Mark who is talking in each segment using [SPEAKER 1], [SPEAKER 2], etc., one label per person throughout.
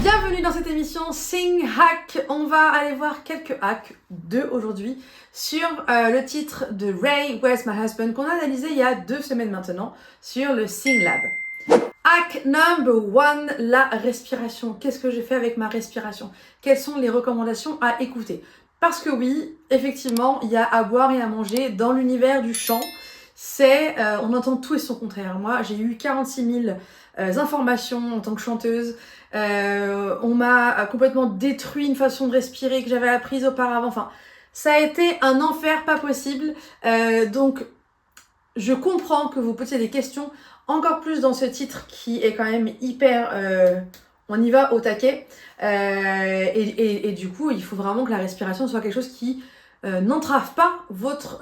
[SPEAKER 1] Bienvenue dans cette émission Sing Hack. On va aller voir quelques hacks, deux aujourd'hui, sur le titre de Ray, Where's My Husband, qu'on a analysé il y a 2 semaines maintenant sur le Sing Lab. Hack number 1, la respiration. Qu'est-ce que j'ai fait avec ma respiration? Quelles sont les recommandations à écouter? Parce que oui, effectivement, il y a à boire et à manger dans l'univers du chant. On entend tout et son contraire. Moi, j'ai eu 46 000 informations en tant que chanteuse. On m'a complètement détruit une façon de respirer que j'avais apprise auparavant. Enfin, ça a été un enfer pas possible. Donc, je comprends que vous posiez des questions, encore plus dans ce titre qui est quand même hyper... on y va au taquet. Et du coup, il faut vraiment que la respiration soit quelque chose qui n'entrave pas votre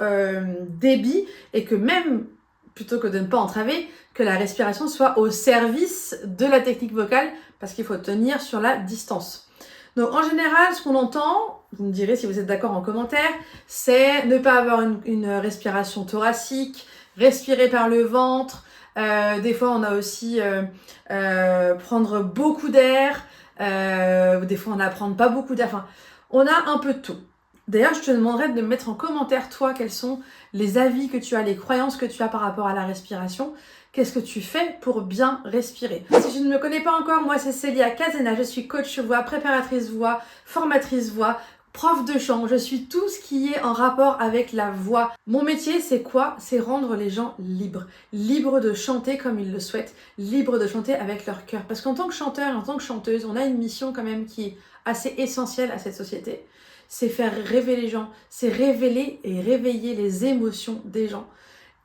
[SPEAKER 1] débit et que même, plutôt que de ne pas entraver, que la respiration soit au service de la technique vocale parce qu'il faut tenir sur la distance. Donc en général, ce qu'on entend, vous me direz si vous êtes d'accord en commentaire, c'est ne pas avoir une respiration thoracique, respirer par le ventre. Des fois, on a aussi prendre beaucoup d'air. Des fois, on a prendre pas beaucoup d'air. Enfin, on a un peu de tout. D'ailleurs, je te demanderais de me mettre en commentaire, toi, quels sont les avis que tu as, les croyances que tu as par rapport à la respiration. Qu'est-ce que tu fais pour bien respirer? Si tu ne me connais pas encore, moi c'est Célia Casena, je suis coach voix, préparatrice voix, formatrice voix, prof de chant, je suis tout ce qui est en rapport avec la voix. Mon métier, c'est quoi? C'est rendre les gens libres. Libres de chanter comme ils le souhaitent, libres de chanter avec leur cœur. Parce qu'en tant que chanteur, en tant que chanteuse, on a une mission quand même qui est assez essentielle à cette société. C'est faire rêver les gens, c'est révéler et réveiller les émotions des gens.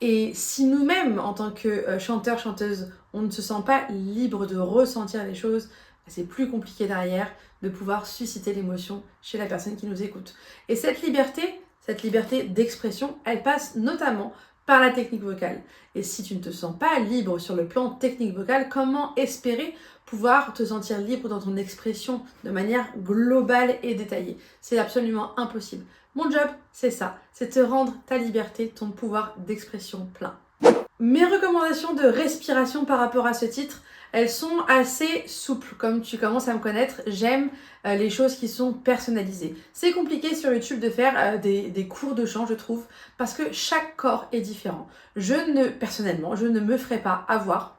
[SPEAKER 1] Et si nous-mêmes, en tant que chanteurs, chanteuses, on ne se sent pas libre de ressentir les choses, c'est plus compliqué derrière de pouvoir susciter l'émotion chez la personne qui nous écoute. Et cette liberté d'expression, elle passe notamment par la technique vocale. Et si tu ne te sens pas libre sur le plan technique vocale, comment espérer pouvoir te sentir libre dans ton expression de manière globale et détaillée? C'est absolument impossible. Mon job, c'est ça, c'est te rendre ta liberté, ton pouvoir d'expression plein. Mes recommandations de respiration par rapport à ce titre, elles sont assez souples. Comme tu commences à me connaître, j'aime les choses qui sont personnalisées. C'est compliqué sur YouTube de faire des cours de chant, je trouve, parce que chaque corps est différent. Personnellement, je ne me ferai pas avoir.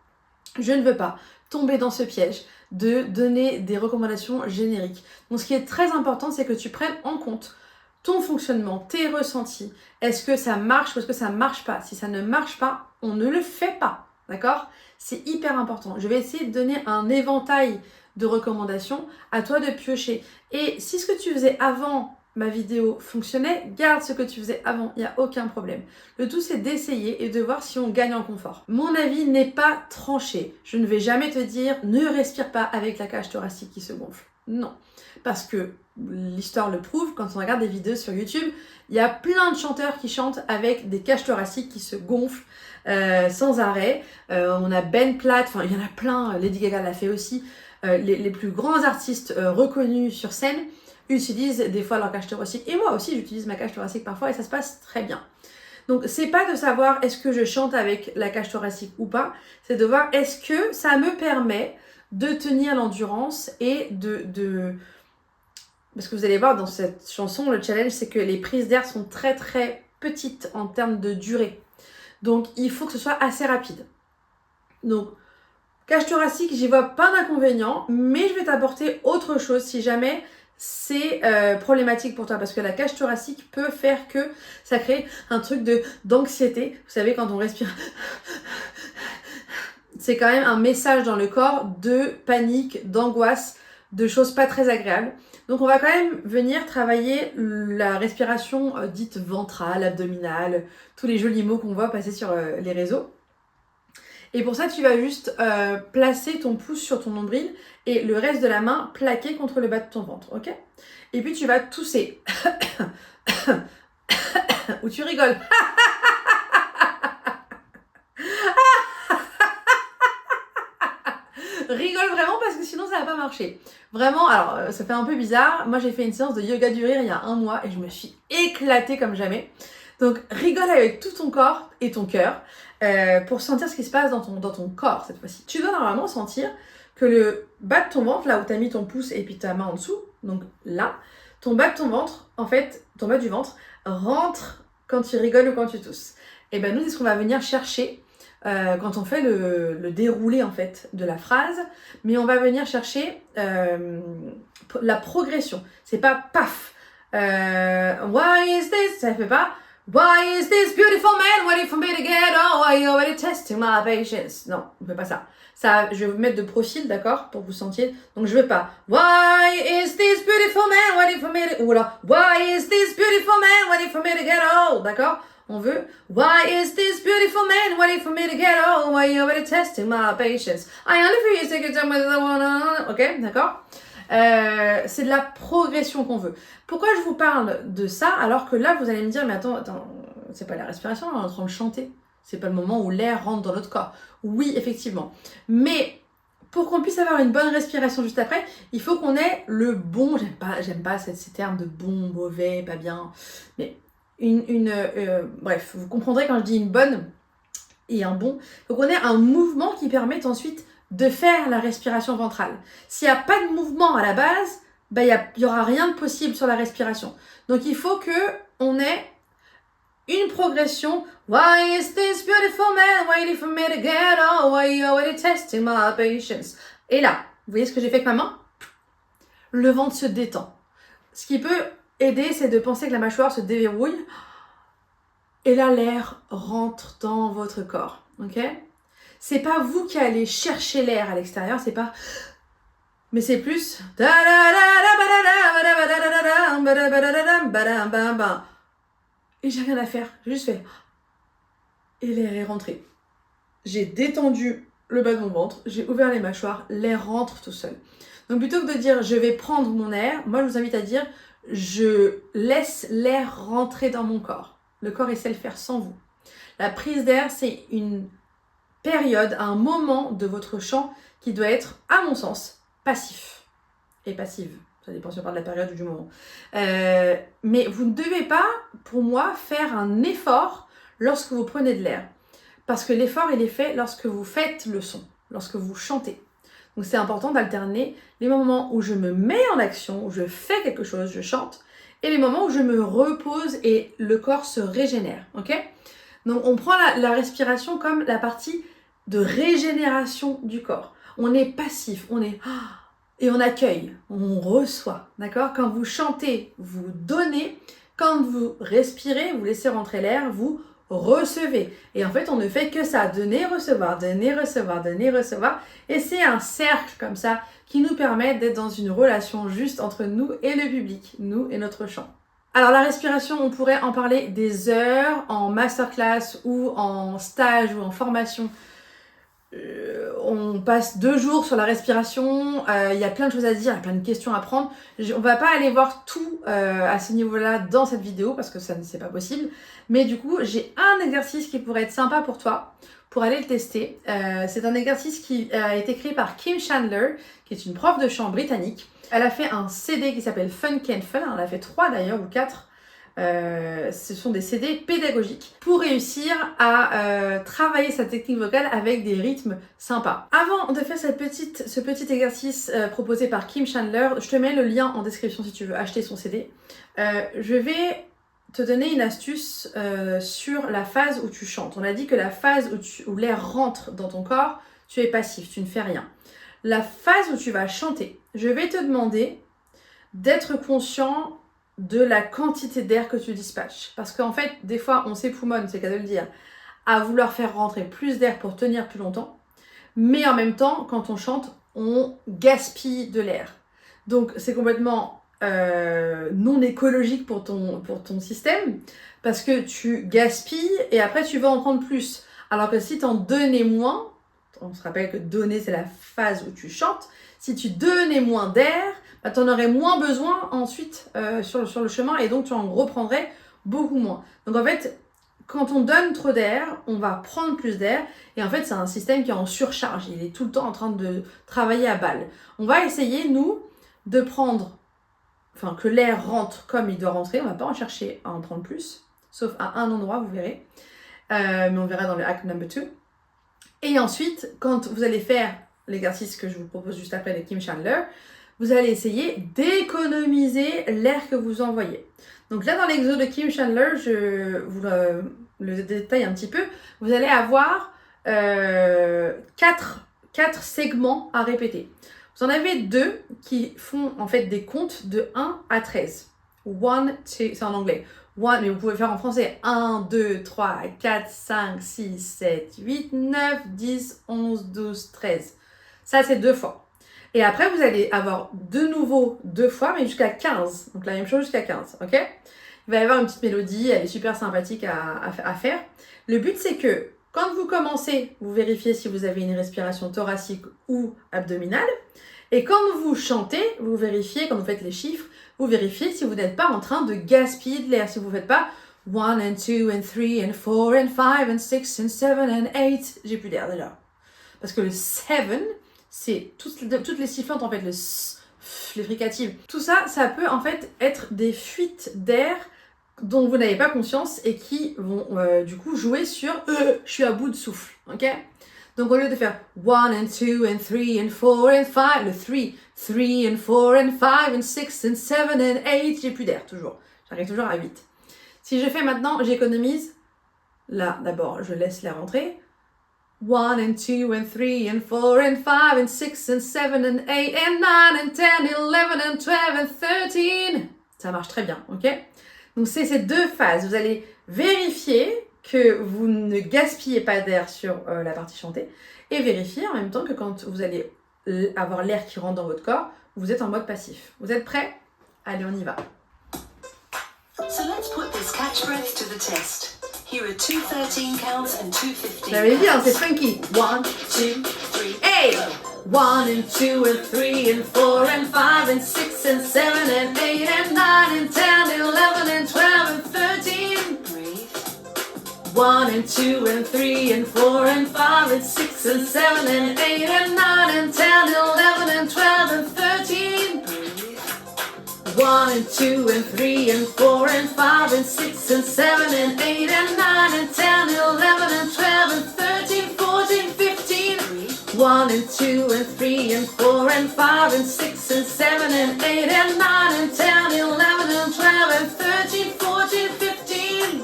[SPEAKER 1] Je ne veux pas tomber dans ce piège de donner des recommandations génériques. Donc ce qui est très important, c'est que tu prennes en compte ton fonctionnement, tes ressentis. Est-ce que ça marche ou est-ce que ça ne marche pas? Si ça ne marche pas, on ne le fait pas. D'accord? C'est hyper important. Je vais essayer de donner un éventail de recommandations, à toi de piocher. Et si ce que tu faisais avant ma vidéo fonctionnait, garde ce que tu faisais avant, il n'y a aucun problème. Le tout, c'est d'essayer et de voir si on gagne en confort. Mon avis n'est pas tranché. Je ne vais jamais te dire ne respire pas avec la cage thoracique qui se gonfle. Non. Parce que l'histoire le prouve, quand on regarde des vidéos sur YouTube, il y a plein de chanteurs qui chantent avec des cages thoraciques qui se gonflent sans arrêt. On a Ben Platt, enfin il y en a plein, Lady Gaga l'a fait aussi. Les plus grands artistes reconnus sur scène utilisent des fois leur cage thoracique. Et moi aussi, j'utilise ma cage thoracique parfois et ça se passe très bien. Donc, c'est pas de savoir est-ce que je chante avec la cage thoracique ou pas, c'est de voir est-ce que ça me permet de tenir l'endurance et Parce que vous allez voir dans cette chanson, le challenge, c'est que les prises d'air sont très très petites en termes de durée. Donc, il faut que ce soit assez rapide. Donc, cage thoracique, j'y vois pas d'inconvénient, mais je vais t'apporter autre chose si jamais c'est problématique pour toi. Parce que la cage thoracique peut faire que ça crée un truc d'anxiété. Vous savez, quand on respire, c'est quand même un message dans le corps de panique, d'angoisse, de choses pas très agréables. Donc on va quand même venir travailler la respiration dite ventrale, abdominale, tous les jolis mots qu'on voit passer sur les réseaux. Et pour ça, tu vas juste placer ton pouce sur ton nombril et le reste de la main plaqué contre le bas de ton ventre, ok? Et puis tu vas tousser. Ou tu rigoles. Rigole vraiment parce que sinon ça va pas marcher. Vraiment, alors ça fait un peu bizarre. Moi j'ai fait une séance de yoga du rire il y a 1 mois et je me suis éclatée comme jamais. Donc rigole avec tout ton corps et ton cœur. pour sentir ce qui se passe dans ton corps cette fois-ci. Tu dois normalement sentir que le bas de ton ventre, là où tu as mis ton pouce et puis ta main en dessous, donc là, ton bas de ton ventre, en fait, ton bas du ventre rentre quand tu rigoles ou quand tu tousses. Et ben nous, c'est ce qu'on va venir chercher quand on fait le déroulé en fait de la phrase, mais on va venir chercher la progression. C'est pas paf. Why is this? Ça fait pas. Why is this beautiful man waiting for me to get on? Why are you already testing my patience? Non, on fait pas ça. Ça, je vais vous mettre de profil, d'accord, pour que vous sentiez. Donc je veux pas. Why is this beautiful man waiting for me to... Ou alors, why is this beautiful man waiting for me to get old? D'accord? On veut. Why is this beautiful man waiting for me to get old? Why are you already testing my patience? I only feel you take your time with the one. Ok, d'accord? C'est de la progression qu'on veut. Pourquoi je vous parle de ça alors que là vous allez me dire mais attends, c'est pas la respiration, on est en train de chanter. C'est pas le moment où l'air rentre dans notre corps. Oui, effectivement. Mais pour qu'on puisse avoir une bonne respiration juste après, il faut qu'on ait le bon, j'aime pas ces termes de bon, mauvais, pas bien, mais bref, vous comprendrez quand je dis une bonne et un bon. Il faut qu'on ait un mouvement qui permette ensuite de faire la respiration ventrale. S'il n'y a pas de mouvement à la base, ben, il n'y aura rien de possible sur la respiration. Donc il faut qu'on ait une progression. Why is this beautiful man waiting for me to get on? Why are you already testing my patience? Et là, vous voyez ce que j'ai fait avec ma main? Le ventre se détend. Ce qui peut aider, c'est de penser que la mâchoire se déverrouille. Et là, l'air rentre dans votre corps. Ok? C'est pas vous qui allez chercher l'air à l'extérieur, c'est pas... Mais c'est plus... Et j'ai rien à faire, j'ai juste fait... Et l'air est rentré. J'ai détendu le bas de mon ventre, j'ai ouvert les mâchoires, l'air rentre tout seul. Donc plutôt que de dire je vais prendre mon air, moi je vous invite à dire je laisse l'air rentrer dans mon corps. Le corps essaie de le faire sans vous. La prise d'air, c'est une période, un moment de votre chant qui doit être, à mon sens, passif et passive. Ça dépend si on parle de la période ou du moment. Mais vous ne devez pas, pour moi, faire un effort lorsque vous prenez de l'air. Parce que l'effort, il est fait lorsque vous faites le son, lorsque vous chantez. Donc c'est important d'alterner les moments où je me mets en action, où je fais quelque chose, je chante, et les moments où je me repose et le corps se régénère. Ok ? Donc on prend la respiration comme la partie de régénération du corps. On est passif, on est... Et on accueille, on reçoit, d'accord? Quand vous chantez, vous donnez. Quand vous respirez, vous laissez rentrer l'air, vous recevez. Et en fait, on ne fait que ça, donner, recevoir, donner, recevoir, donner, recevoir. Et c'est un cercle comme ça qui nous permet d'être dans une relation juste entre nous et le public, nous et notre chant. Alors la respiration, on pourrait en parler des heures en masterclass ou en stage ou en formation. On passe 2 jours sur la respiration, il y a plein de choses à dire, il y a plein de questions à prendre. On va pas aller voir tout à ce niveau-là dans cette vidéo parce que ça c'est pas possible. Mais du coup, j'ai un exercice qui pourrait être sympa pour toi, pour aller le tester. C'est un exercice qui a été créé par Kim Chandler, qui est une prof de chant britannique. Elle a fait un CD qui s'appelle Fun Can Fun, elle en a fait 3 d'ailleurs, ou 4. Ce sont des CD pédagogiques pour réussir à travailler sa technique vocale avec des rythmes sympas. Avant de faire ce petit exercice proposé par Kim Chandler, je te mets le lien en description si tu veux acheter son CD. Je vais te donner une astuce sur la phase où tu chantes. On a dit que la phase où l'air rentre dans ton corps, tu es passif, tu ne fais rien. La phase où tu vas chanter, je vais te demander d'être conscient de la quantité d'air que tu dispatches. Parce qu'en fait, des fois, on s'époumonne, c'est le cas de le dire, à vouloir faire rentrer plus d'air pour tenir plus longtemps. Mais en même temps, quand on chante, on gaspille de l'air. Donc, c'est complètement non écologique pour ton système, parce que tu gaspilles et après, tu vas en prendre plus. Alors que si tu en donnais moins, on se rappelle que donner, c'est la phase où tu chantes, si tu donnais moins d'air, bah, tu en aurais moins besoin ensuite sur le chemin et donc tu en reprendrais beaucoup moins. Donc en fait, quand on donne trop d'air, on va prendre plus d'air et en fait c'est un système qui est en surcharge, il est tout le temps en train de travailler à balle. On va essayer, nous, de prendre, enfin que l'air rentre comme il doit rentrer, on va pas en chercher à en prendre plus, sauf à un endroit, vous verrez. mais on verra dans le hack number 2. Et ensuite, quand vous allez faire l'exercice que je vous propose juste après de Kim Chandler, vous allez essayer d'économiser l'air que vous envoyez. Donc là, dans l'exo de Kim Chandler, je vous le détaille un petit peu. Vous allez avoir 4 segments à répéter. Vous en avez 2 qui font en fait des comptes de 1 à 13. 1, 2, c'est en anglais. 1, mais vous pouvez faire en français. 1, 2, 3, 4, 5, 6, 7, 8, 9, 10, 11, 12, 13. Ça, c'est 2 fois. Et après, vous allez avoir de nouveau 2 fois, mais jusqu'à 15. Donc la même chose jusqu'à 15, ok? Il va y avoir une petite mélodie, elle est super sympathique à faire. Le but, c'est que quand vous commencez, vous vérifiez si vous avez une respiration thoracique ou abdominale. Et quand vous chantez, vous vérifiez, quand vous faites les chiffres, vous vérifiez si vous n'êtes pas en train de gaspiller de l'air. Si vous ne faites pas 1 and 2 and 3 and 4 and 5 and 6 and 7 and 8. J'ai plus d'air déjà. Parce que le 7, c'est toutes les sifflantes en fait, le s, les fricatives. Tout ça, ça peut en fait être des fuites d'air dont vous n'avez pas conscience et qui vont du coup jouer sur je suis à bout de souffle, ok? Donc au lieu de faire 1 and 2 and 3 and 4 and 5, le 3 and 4 and 5 and 6 and 7 and 8, j'ai plus d'air toujours. J'arrive toujours à 8. Si je fais maintenant, j'économise. Là, d'abord, je laisse l'air rentrer. 1 and 2 and 3 and 4 and 5 and 6 and 7 and 8 and 9 and 10, 11 and 12 and 13. Ça marche très bien, ok? Donc c'est ces 2 phases. Vous allez vérifier que vous ne gaspillez pas d'air sur la partie chantée et vérifier en même temps que quand vous allez avoir l'air qui rentre dans votre corps, vous êtes en mode passif. Vous êtes prêts? Allez, on y va.
[SPEAKER 2] So let's put this catch breath to the test. Here are 2 13 counts and 2 15.
[SPEAKER 1] J'avais dit, c'est funky. 1, 2, 3, hey! 1 and 2 and 3 and 4 and 5 and 6 and 7 and 8 and 9 and 10 and 11 and 12 and 13.
[SPEAKER 2] Breathe.
[SPEAKER 1] 1 and 2 and 3 and 4 and 5 and 6 and 7 and 8 and 9 and 10 and 11 and 12 and 13.
[SPEAKER 2] Breathe.
[SPEAKER 1] 1 and 2 and 3 and 4 and 5 and 6 and 7 and 8 and 9 and 10 and 11 and 12 and 13, 14, 15.
[SPEAKER 2] Breathe.
[SPEAKER 1] 1 and 2 and 3 and 4 and 5 and 6 and 7 and 8 and 9 and 10 and 11 and 12 and 13, 14, 15.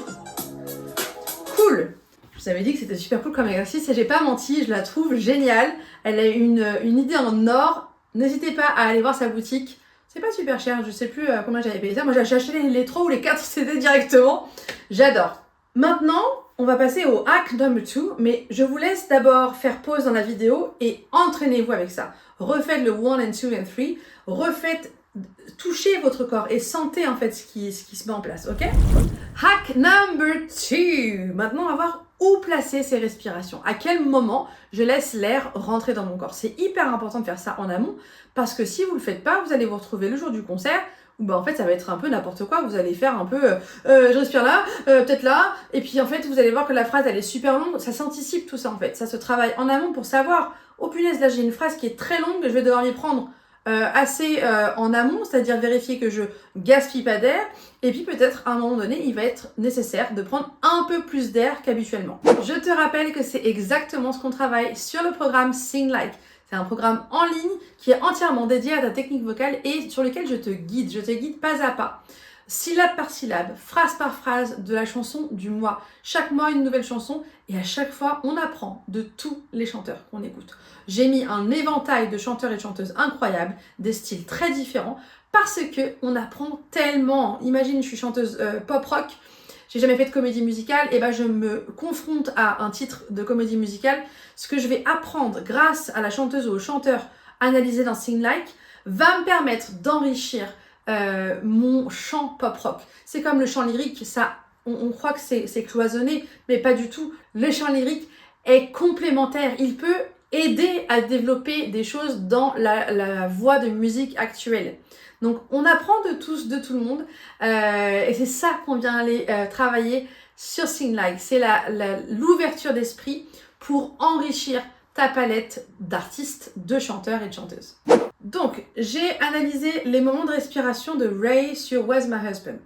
[SPEAKER 1] Cool! Je vous avais dit que c'était super cool comme exercice et j'ai pas menti, je la trouve géniale. Elle a une idée en or. N'hésitez pas à aller voir sa boutique. C'est pas super cher, je sais plus combien j'avais payé ça. Moi j'ai acheté les 3 ou les 4 CD directement. J'adore. Maintenant, on va passer au hack number 2, mais je vous laisse d'abord faire pause dans la vidéo et entraînez-vous avec ça. Refaites le 1 and 2 and 3, refaites, touchez votre corps et sentez en fait ce qui se met en place, ok? Hack number 2. Maintenant, on va voir où placer ces respirations. À quel moment je laisse l'air rentrer dans mon corps. C'est hyper important de faire ça en amont parce que si vous le faites pas, vous allez vous retrouver le jour du concert où en fait ça va être un peu n'importe quoi. Vous allez faire un peu je respire là, peut-être là, et puis en fait vous allez voir que la phrase elle est super longue. Ça s'anticipe tout ça en fait. Ça se travaille en amont pour savoir, oh punaise, là j'ai une phrase qui est très longue, je vais devoir m'y prendre assez en amont, c'est-à-dire vérifier que je gaspille pas d'air, et puis peut-être à un moment donné il va être nécessaire de prendre un peu plus d'air qu'habituellement. Je te rappelle que c'est exactement ce qu'on travaille sur le programme Sing Like. C'est un programme en ligne qui est entièrement dédié à ta technique vocale et sur lequel je te guide pas à pas, syllabe par syllabe, phrase par phrase de la chanson du mois. Chaque mois une nouvelle chanson et à chaque fois on apprend de tous les chanteurs qu'on écoute. J'ai mis un éventail de chanteurs et de chanteuses incroyables, des styles très différents parce que on apprend tellement. Imagine, je suis chanteuse pop rock, j'ai jamais fait de comédie musicale, et ben je me confronte à un titre de comédie musicale. Ce que je vais apprendre grâce à la chanteuse ou au chanteur analysé dans Sing Like va me permettre d'enrichir mon chant pop rock. C'est comme le chant lyrique, ça, on croit que c'est cloisonné, mais pas du tout. Le chant lyrique est complémentaire, il peut aider à développer des choses dans la voix de musique actuelle. Donc on apprend de tout le monde et c'est ça qu'on vient aller travailler sur Sing Like. C'est l'ouverture d'esprit pour enrichir ta palette d'artistes, de chanteurs et de chanteuses. Donc j'ai analysé les moments de respiration de Ray sur Where's My Husband.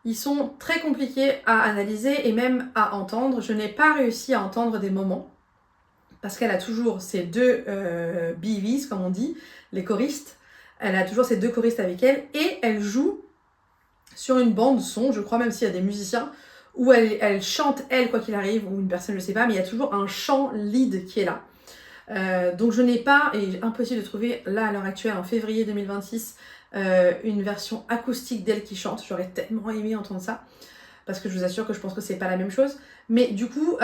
[SPEAKER 1] Ils sont très compliqués à analyser et même à entendre. Je n'ai pas réussi à entendre des moments parce qu'elle a toujours ses deux BVs, comme on dit, les choristes. Elle a toujours ses deux choristes avec elle et elle joue sur une bande son, je crois même s'il y a des musiciens, où elle chante elle quoi qu'il arrive, ou une personne je sais pas, mais il y a toujours un chant lead qui est là. Donc je n'ai pas, et impossible de trouver là à l'heure actuelle, en février 2026, une version acoustique d'elle qui chante. J'aurais tellement aimé entendre ça, parce que je vous assure que je pense que c'est pas la même chose. Mais du coup,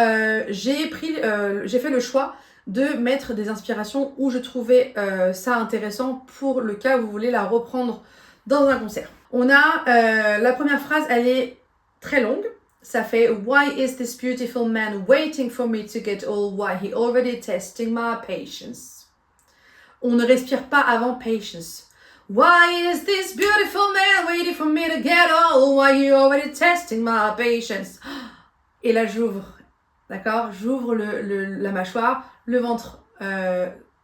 [SPEAKER 1] j'ai fait le choix de mettre des inspirations où je trouvais ça intéressant pour le cas où vous voulez la reprendre dans un concert. On a la première phrase, elle est très longue. Ça fait Why is this beautiful man waiting for me to get old? Why he already testing my patience? On ne respire pas avant patience. Why is this beautiful man waiting for me to get old? Why he already testing my patience? Et là j'ouvre, d'accord? J'ouvre la mâchoire, le ventre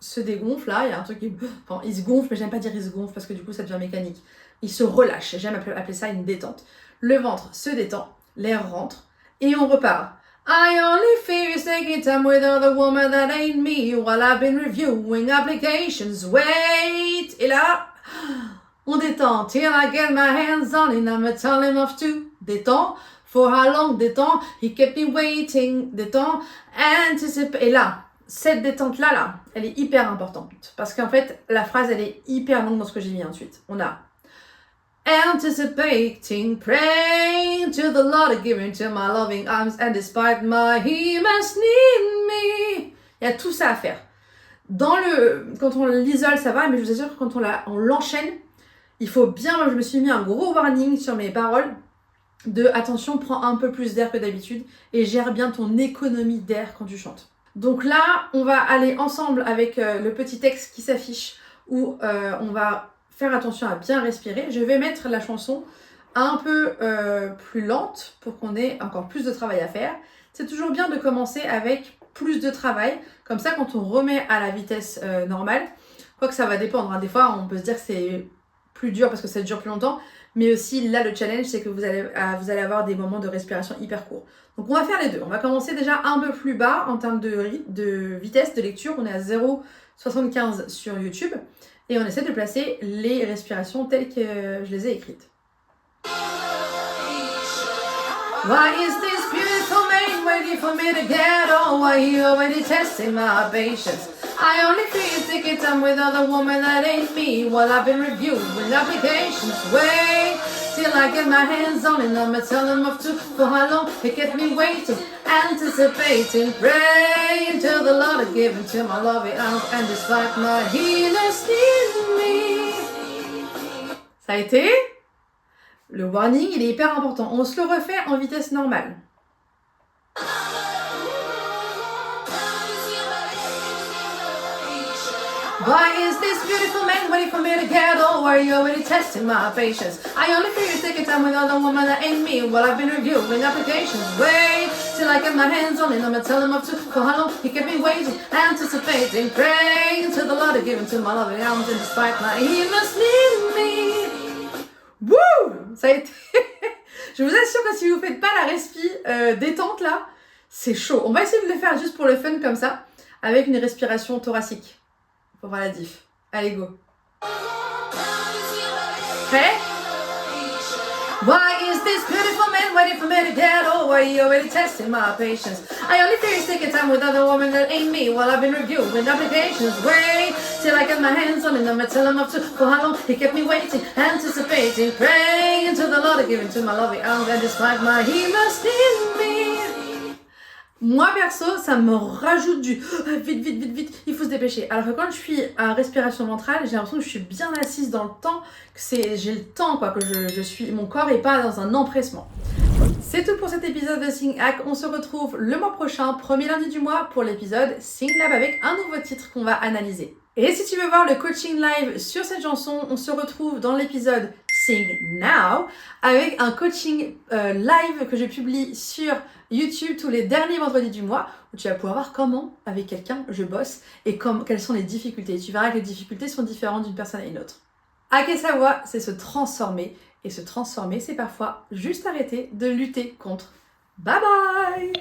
[SPEAKER 1] se dégonfle là. Il y a un truc qui, enfin, il se gonfle, mais j'aime pas dire il se gonfle parce que du coup ça devient mécanique. Il se relâche. J'aime appeler ça une détente. Le ventre se détend. L'air rentre et on repart. I only fear you taking time with other woman that ain't me while I've been reviewing applications. Wait! Et là, on détend. Till I get my hands on it, I'm tell him off to. Détend. For how long? Détend. He kept me waiting. Détend. Anticipate. Et là, cette détente-là, elle est hyper importante. Parce qu'en fait, la phrase, elle est hyper longue dans ce que j'ai mis ensuite. On a anticipating, praying to the Lord, giving to my loving arms, and despite my he must need me. Il y a tout ça à faire. Quand on l'isole, ça va, mais je vous assure que quand on l'enchaîne, il faut bien, moi je me suis mis un gros warning sur mes paroles, de attention, prends un peu plus d'air que d'habitude, et gère bien ton économie d'air quand tu chantes. Donc là, on va aller ensemble avec le petit texte qui s'affiche, où on va faire attention à bien respirer. Je vais mettre la chanson un peu plus lente pour qu'on ait encore plus de travail à faire. C'est toujours bien de commencer avec plus de travail. Comme ça, quand on remet à la vitesse normale, quoique ça va dépendre. Des fois, on peut se dire que c'est plus dur parce que ça dure plus longtemps. Mais aussi, là, le challenge, c'est que vous allez avoir des moments de respiration hyper courts. Donc, on va faire les deux. On va commencer déjà un peu plus bas en termes de vitesse de lecture. On est à 0,75 sur YouTube. Et on essaie de placer les respirations telles que je les ai écrites. Why is this beautiful man waiting for me to get on? Why he already testing my patience? I only feel taking time with other woman that ain't me while I've been reviewing applications. Wait till I get my hands on it, I'ma tell him off to for how long he kept me waiting, anticipating, praying to the Lord to give him to my loving arms, and despite my healers in me. Ça a été? Le warning, il est hyper important. On se le refait en vitesse normale. Why is this beautiful man waiting for me to get old? Why are you already testing my patience? I only feel you taking time with other woman that ain't me while I've been reviewing applications. Wait till I get my hands on it, I'ma tell him up to for how long he kept me waiting, anticipating, praying to the Lord to give him to my loving arms, and despite my he must need me. Wouh! Ça a été... Je vous assure que si vous faites pas la respi détente là, c'est chaud. On va essayer de le faire juste pour le fun comme ça, avec une respiration thoracique. Pour voir la diff. Allez, go. Prêt? Why is this beautiful man waiting for me to get old? Why you already testing my patience? I only feel you taking time with other women that ain't me while I've been reviewing applications. Wait till I get my hands on it, I'ma tell him up to for how long he kept me waiting, anticipating, praying to the Lord to give him to my loving arms, and despite my he must need me. Moi perso, ça me rajoute du vite, il faut se dépêcher. Alors que quand je suis à respiration ventrale, j'ai l'impression que je suis bien assise dans le temps, que j'ai le temps quoi, que je suis, mon corps est pas dans un empressement. C'est tout pour cet épisode de Sing Hack. On se retrouve le mois prochain, premier lundi du mois, pour l'épisode Sing Lab avec un nouveau titre qu'on va analyser. Et si tu veux voir le coaching live sur cette chanson, on se retrouve dans l'épisode Sing Now avec un coaching live que je publie sur YouTube tous les derniers vendredis du mois où tu vas pouvoir voir comment avec quelqu'un je bosse et quelles sont les difficultés. Tu verras que les difficultés sont différentes d'une personne à une autre. Hacker sa voix, c'est se transformer Et se transformer, c'est parfois juste arrêter de lutter contre. Bye bye!